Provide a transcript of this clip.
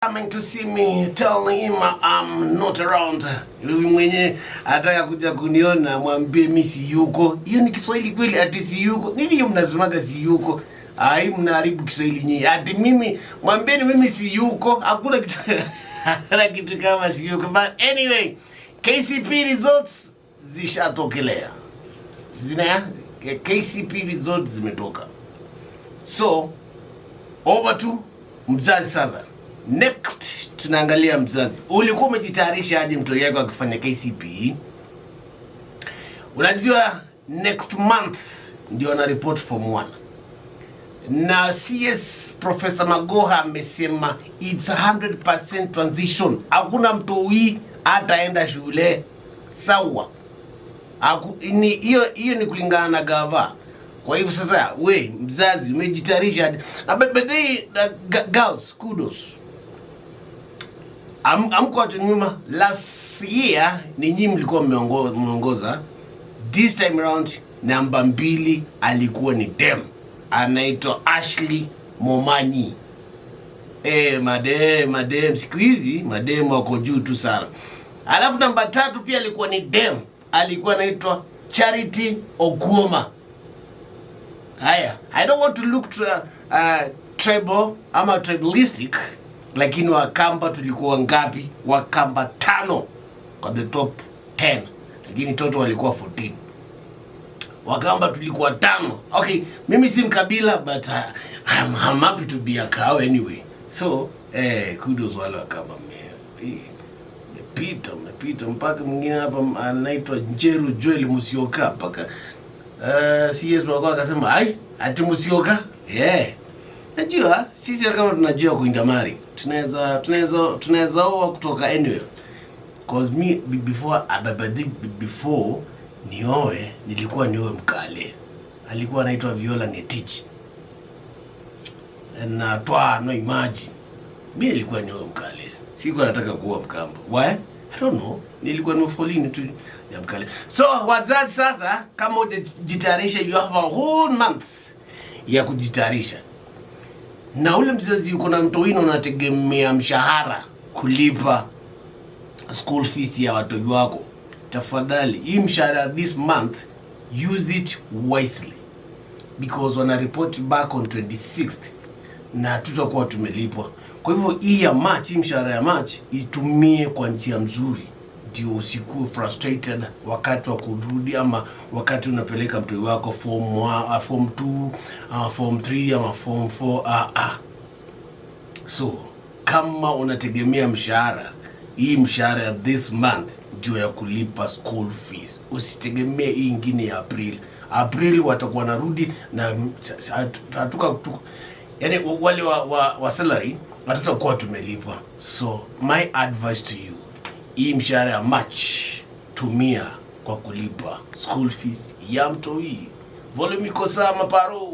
coming to see me, tell him I'm not around. Mwenye ataka kuja kuniona mwambie mimi si yuko. Hiyo ni Kiswahili kweli? Ati si yuko. Nini hiyo mnasemaga si yuko? Ai, mnaharibu Kiswahili nyinyi. Ati mimi mwambieni mimi si yuko. Hakuna kitu hakuna kitu kama si yuko. But anyway, KCP results zishatokelea. KCP results zimetoka. So over to mzazi sasa. Next tunaangalia mzazi. Ulikuwa umejitayarisha aje mtoto wako akifanya KCP? Unajua next month ndio ana report form 1. Na CS Professor Magoha amesema it's 100% transition. Hakuna mtoi ataenda shule. Sawa. Hiyo ni kulingana na gava. Kwa hivyo sasa we mzazi umejitayarisha na baadaye girls kudos. Amko watu nyuma. Last year ni nyinyi mlikuwa mmeongoza. This time around namba 2 alikuwa ni dem. Anaitwa Ashley Momanyi. Madem siku hizi madem wako juu tu sana. Alafu namba 3 pia alikuwa ni dem. Alikuwa anaitwa Charity Oguoma. Haya, I don't want to look tribal ama tribalistic, lakini Wakamba tulikuwa ngapi? Wakamba 5 kwa the top 10, lakini toto walikuwa 14. Wakamba tulikuwa 5. Okay, mimi si mkabila but I'm happy to be a cow anyway. So, kudos wale Wakamba Mepita mpaka mwingine hapa anaitwa Njeru Joel Musioka mpaka CS wako akasema ai ati Musioka. Najua sisi kama tunajua kuindamari. Tunaweza oa kutoka anywhere. Cause me before nioe nilikuwa nioe Mkale. Alikuwa anaitwa Viola Ngetich. Na toa no imagine. Mimi nilikuwa nioe Mkale. Sikuwa nataka kuwa Mkamba. Why? I don't know. Nilikuwa nimefolini tu ya Mkale. So wazazi sasa kama hujitayarisha, you have a whole month ya kujitayarisha. Na ule mzazi yuko na mtoto wino unategemea mshahara kulipa school fees ya watoto wako. Tafadhali hii mshahara this month use it wisely, because wana report back on 26th na tutakuwa tumelipwa. Kwa hivyo hii ya March, mshahara ya March itumie kwa njia mzuri, ndio usikuwe frustrated wakati wa kurudi ama wakati unapeleka mtoto wako form 2, form 3 ama form 4. So kama unategemea mshahara, hii mshahara ya this month ndio ya kulipa school fees. Usitegemee hii nyingine ya April watakuwa narudi na yani wale wa salary hatutakuwa tumelipa. So my advice to you, hii mshahara ya March tumia kwa kulipa school fees ya mtoi. Volume iko sawa maparo.